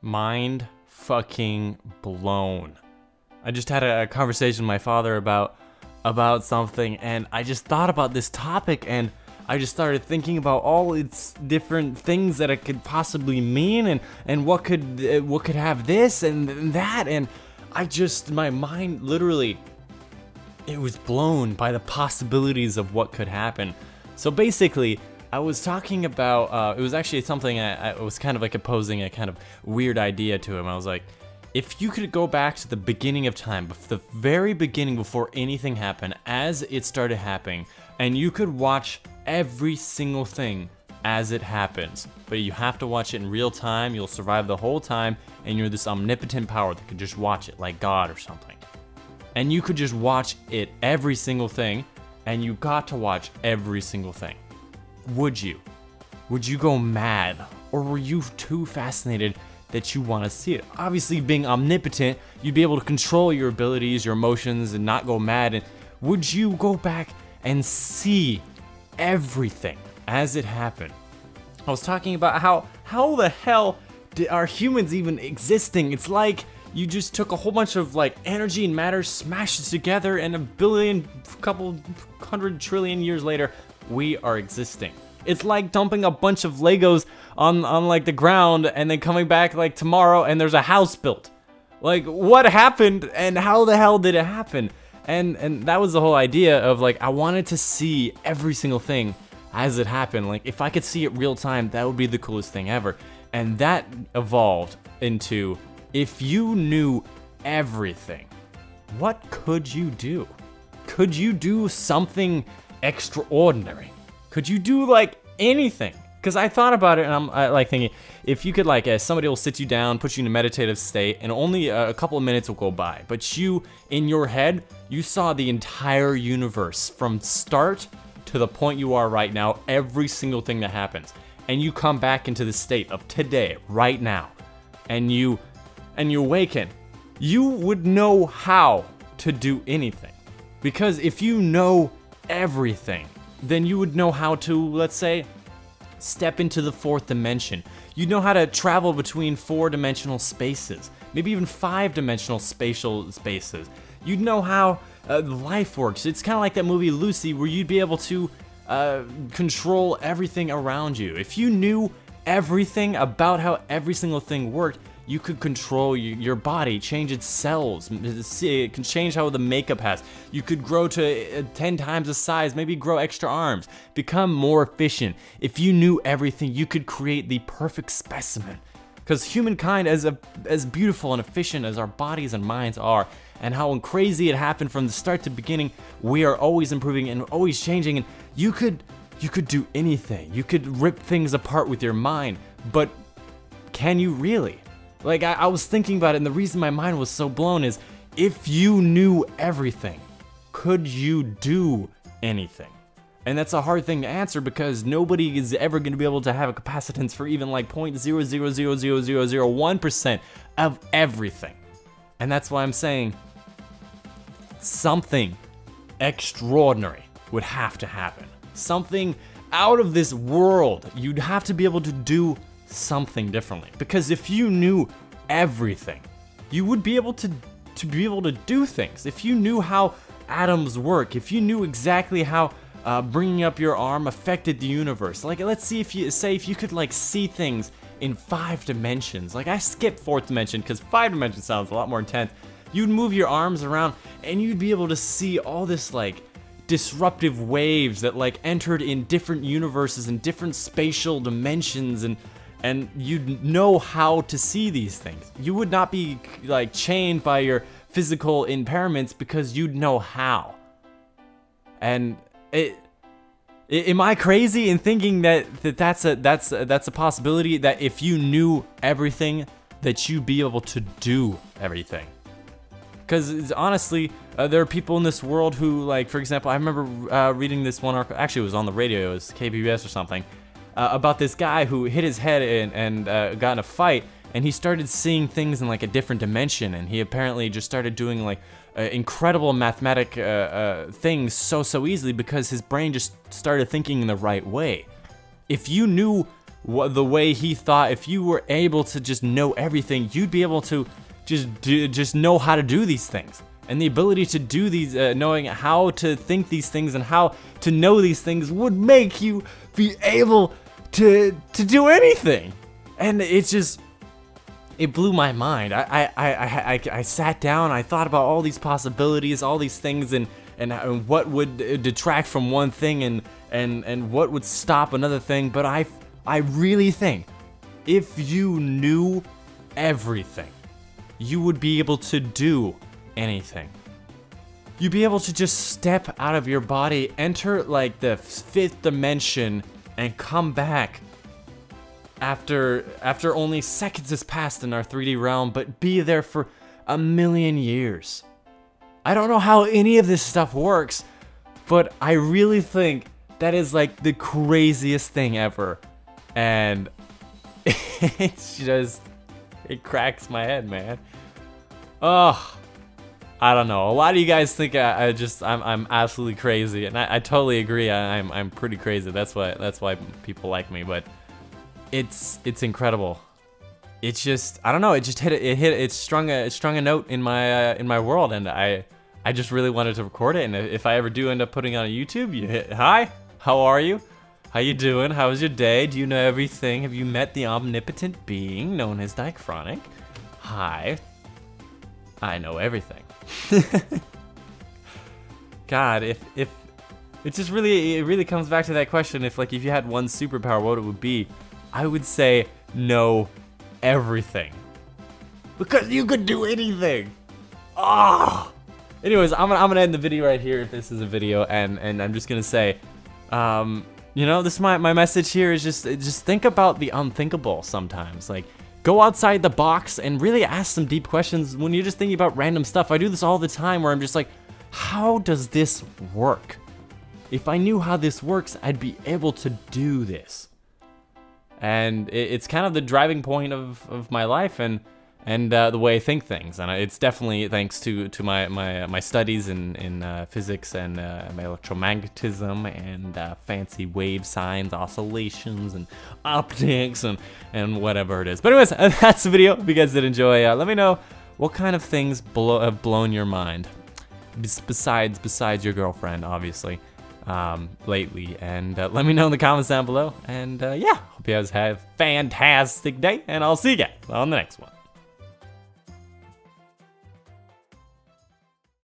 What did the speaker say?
mind fucking blown. I just had a conversation with my father about something, and I just thought about this topic, and I just started thinking about all its different things that it could possibly mean, and what could have this and that, and my mind literally, it was blown by the possibilities of what could happen. So basically, I was talking about, it was actually something I was kind of like opposing a kind of weird idea to him. I was like, if you could go back to the beginning of time, the very beginning before anything happened, as it started happening, and you could watch every single thing as it happens, but you have to watch it in real time, you'll survive the whole time, and you're this omnipotent power that could just watch it like God or something. And you could just watch it, every single thing, and you got to watch every single thing. Would you? Would you go mad? Or were you too fascinated that you want to see it? Obviously, being omnipotent, you'd be able to control your abilities, your emotions, and not go mad. And would you go back and see everything as it happened? I was talking about how the hell are humans even existing? It's like you just took a whole bunch of like energy and matter, smashed it together, and couple hundred trillion years later, we are existing. It's like dumping a bunch of Legos on like the ground and then coming back like tomorrow and there's a house built. Like, what happened and how the hell did it happen? And that was the whole idea of like, I wanted to see every single thing as it happened. Like, if I could see it real time, that would be the coolest thing ever. And that evolved into, if you knew everything, what could you do? Could you do something extraordinary? Could you do like anything? Because I thought about it, and I'm like thinking, if you could like, somebody will sit you down, put you in a meditative state, and only a couple of minutes will go by, but you, in your head, you saw the entire universe from start to the point you are right now, every single thing that happens, and you come back into the state of today, right now, and you awaken, you would know how to do anything. Because if you know everything, then you would know how to, let's say, step into the fourth dimension. You'd know how to travel between 4-dimensional spaces, maybe even 5-dimensional spatial spaces. You'd know how life works. It's kind of like that movie Lucy, where you'd be able to control everything around you. If you knew everything about how every single thing worked, you could control your body, change its cells, it can change how the makeup has. You could grow to 10 times the size, maybe grow extra arms, become more efficient. If you knew everything, you could create the perfect specimen. Because humankind, as beautiful and efficient as our bodies and minds are, and how crazy it happened from the start to beginning, we are always improving and always changing, and you could do anything. You could rip things apart with your mind, but can you really? Like, I was thinking about it, and the reason my mind was so blown is, if you knew everything, could you do anything? And that's a hard thing to answer, because nobody is ever going to be able to have a capacitance for even like 0.0000001% of everything. And that's why I'm saying something extraordinary would have to happen. Something out of this world. You'd have to be able to do something differently, because if you knew everything, you would be able to do things. If you knew how atoms work, if you knew exactly how bringing up your arm affected the universe, like, let's see, if you could like see things in 5 dimensions. Like, I skipped 4th dimension because 5 dimensions sounds a lot more intense. You'd move your arms around and you'd be able to see all this like disruptive waves that like entered in different universes and different spatial dimensions, and you'd know how to see these things. You would not be like chained by your physical impairments, because you'd know how. And am I crazy in thinking that's a possibility, that if you knew everything, that you'd be able to do everything? Because honestly, there are people in this world who, like, for example, I remember reading this one article, actually it was on the radio, it was KBS or something, about this guy who hit his head and got in a fight, and he started seeing things in like a different dimension, and he apparently just started doing like incredible mathematic things so easily, because his brain just started thinking in the right way. If you knew the way he thought, if you were able to just know everything, you'd be able to just know how to do these things. And the ability to do these, knowing how to think these things and how to know these things would make you be able to do anything. And it blew my mind. I sat down, I thought about all these possibilities, all these things, and what would detract from one thing and what would stop another thing. But I really think if you knew everything, you would be able to do anything. You'd be able to just step out of your body, enter like the 5th dimension, and come back after only seconds has passed in our 3D realm, but be there for 1,000,000 years. I don't know how any of this stuff works, but I really think that is like the craziest thing ever. And it cracks my head, man. Oh, I don't know. A lot of you guys think I'm absolutely crazy, and I totally agree. I'm pretty crazy. That's why people like me. But it's incredible. It's just, I don't know. It just it strung a note in my world, and I just really wanted to record it. And if I ever do end up putting it on YouTube, you hit hi, how are you? How you doing? How was your day? Do you know everything? Have you met the omnipotent being known as Dichronic? Hi. I know everything. God, if it just really comes back to that question, if you had one superpower, what it would be, I would say know everything. Because you could do anything. Ah. Anyways, I'm gonna end the video right here if this is a video, and I'm just gonna say, you know, this is my message here is just think about the unthinkable sometimes. Like, go outside the box and really ask some deep questions when you're just thinking about random stuff. I do this all the time where I'm just like, how does this work? If I knew how this works, I'd be able to do this. And it's kind of the driving point of my life and the way I think things. And it's definitely thanks to my studies in physics and my electromagnetism and fancy wave signs, oscillations, and optics, and whatever it is. But anyways, that's the video. If you guys did enjoy, let me know what kind of things have blown your mind, besides your girlfriend, obviously, lately. And let me know in the comments down below. And yeah, hope you guys have a fantastic day, and I'll see you guys on the next one.